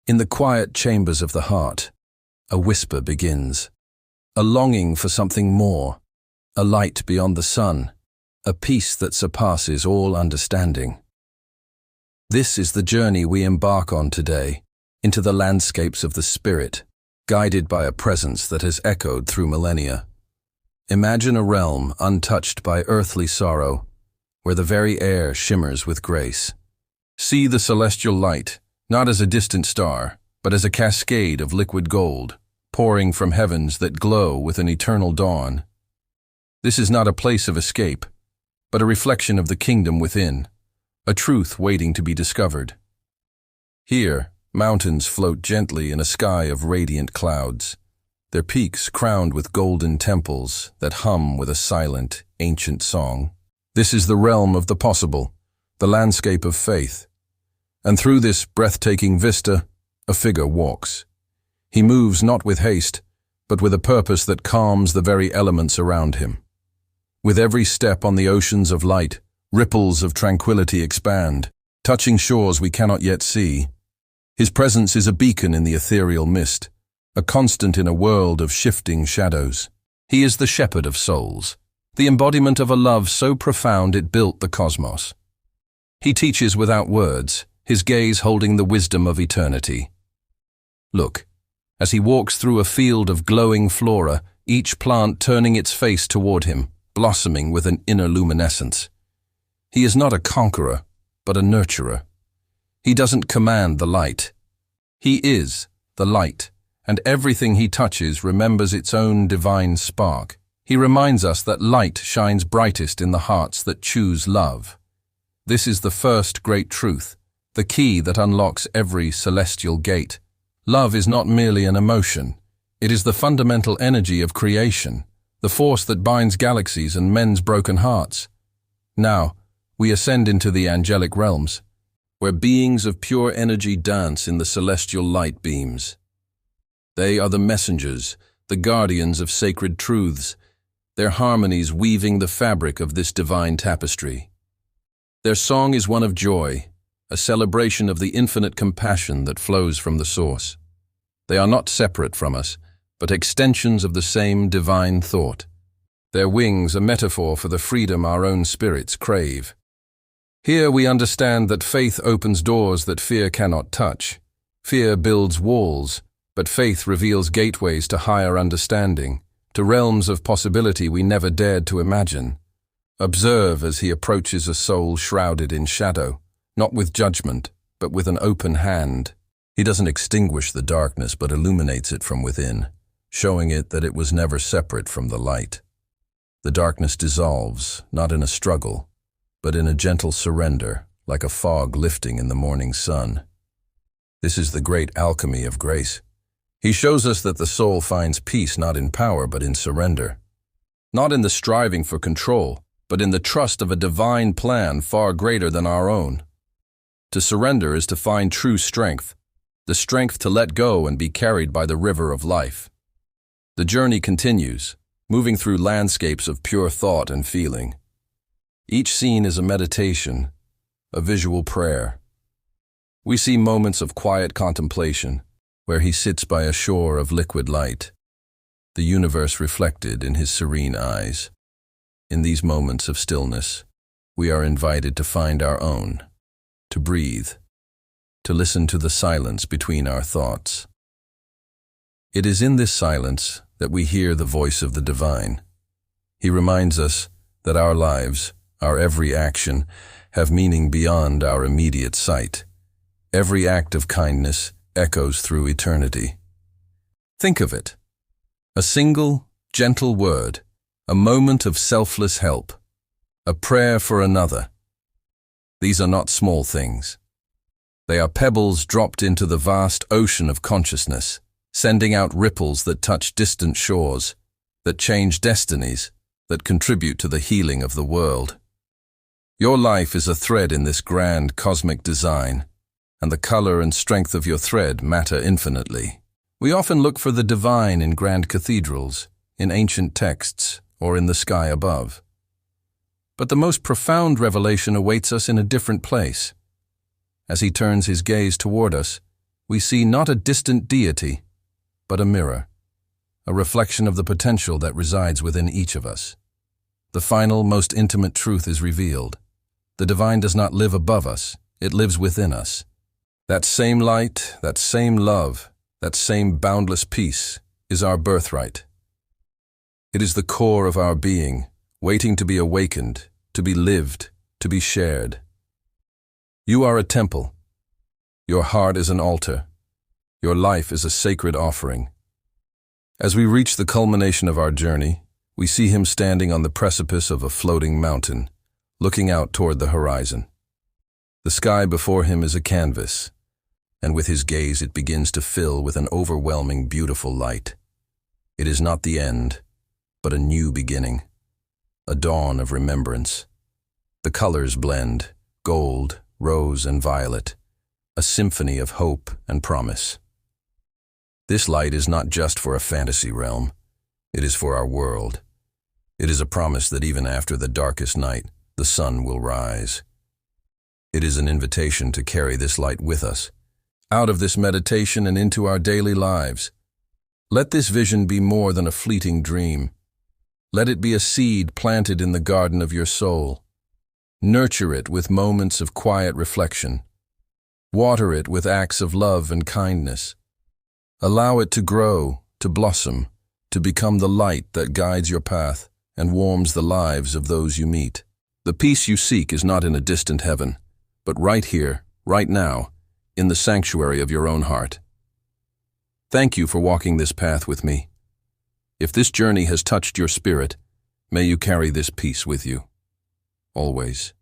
In the quiet chambers of the heart, a whisper begins, a longing for something more, a light beyond the sun, a peace that surpasses all understanding. This is the journey we embark on today, into the landscapes of the spirit, guided by a presence that has echoed through millennia. Imagine a realm untouched by earthly sorrow, where the very air shimmers with grace. See the celestial light, not as a distant star, but as a cascade of liquid gold, pouring from heavens that glow with an eternal dawn. This is not a place of escape, but a reflection of the kingdom within, a truth waiting to be discovered. Here, mountains float gently in a sky of radiant clouds, their peaks crowned with golden temples that hum with a silent, ancient song. This is the realm of the possible, the landscape of faith. And through this breathtaking vista, a figure walks. He moves not with haste, but with a purpose that calms the very elements around him. With every step on the oceans of light, ripples of tranquility expand, touching shores we cannot yet see. His presence is a beacon in the ethereal mist, a constant in a world of shifting shadows. He is the shepherd of souls, the embodiment of a love so profound it built the cosmos. He teaches without words, his gaze holding the wisdom of eternity. Look, as he walks through a field of glowing flora, each plant turning its face toward him, blossoming with an inner luminescence. He is not a conqueror, but a nurturer. He doesn't command the light. He is the light, and everything he touches remembers its own divine spark. He reminds us that light shines brightest in the hearts that choose love. This is the first great truth, the key that unlocks every celestial gate. Love is not merely an emotion. It is the fundamental energy of creation, the force that binds galaxies and men's broken hearts. Now, we ascend into the angelic realms, where beings of pure energy dance in the celestial light beams. They are the messengers, the guardians of sacred truths, their harmonies weaving the fabric of this divine tapestry. Their song is one of joy, a celebration of the infinite compassion that flows from the source. They are not separate from us, but extensions of the same divine thought. Their wings a metaphor for the freedom our own spirits crave. Here we understand that faith opens doors that fear cannot touch. Fear builds walls, but faith reveals gateways to higher understanding, to realms of possibility we never dared to imagine. Observe as he approaches a soul shrouded in shadow, not with judgment, but with an open hand. He doesn't extinguish the darkness, but illuminates it from within, showing it that it was never separate from the light. The darkness dissolves, not in a struggle, but in a gentle surrender, like a fog lifting in the morning sun. This is the great alchemy of grace. He shows us that the soul finds peace not in power, but in surrender. Not in the striving for control, but in the trust of a divine plan far greater than our own. To surrender is to find true strength, the strength to let go and be carried by the river of life. The journey continues, moving through landscapes of pure thought and feeling. Each scene is a meditation, a visual prayer. We see moments of quiet contemplation, where he sits by a shore of liquid light, the universe reflected in his serene eyes. In these moments of stillness, we are invited to find our own, to breathe, to listen to the silence between our thoughts. It is in this silence that we hear the voice of the divine. He reminds us that our lives, our every action, have meaning beyond our immediate sight. Every act of kindness echoes through eternity. Think of it. A single, gentle word, a moment of selfless help, a prayer for another. These are not small things. They are pebbles dropped into the vast ocean of consciousness, sending out ripples that touch distant shores, that change destinies, that contribute to the healing of the world. Your life is a thread in this grand cosmic design, and the color and strength of your thread matter infinitely. We often look for the divine in grand cathedrals, in ancient texts, or in the sky above. But the most profound revelation awaits us in a different place. As he turns his gaze toward us, we see not a distant deity, but a mirror, a reflection of the potential that resides within each of us. The final, most intimate truth is revealed. The divine does not live above us, it lives within us. That same light, that same love, that same boundless peace is our birthright. It is the core of our being, waiting to be awakened, to be lived, to be shared. You are a temple. Your heart is an altar. Your life is a sacred offering. As we reach the culmination of our journey, we see him standing on the precipice of a floating mountain, looking out toward the horizon. The sky before him is a canvas, and with his gaze it begins to fill with an overwhelming, beautiful light. It is not the end, but a new beginning, a dawn of remembrance. The colors blend, gold, rose, and violet, a symphony of hope and promise. This light is not just for a fantasy realm, it is for our world. It is a promise that even after the darkest night, the sun will rise. It is an invitation to carry this light with us, out of this meditation and into our daily lives. Let this vision be more than a fleeting dream. Let it be a seed planted in the garden of your soul. Nurture it with moments of quiet reflection. Water it with acts of love and kindness. Allow it to grow, to blossom, to become the light that guides your path and warms the lives of those you meet. The peace you seek is not in a distant heaven, but right here, right now, in the sanctuary of your own heart. Thank you for walking this path with me. If this journey has touched your spirit, may you carry this peace with you, always.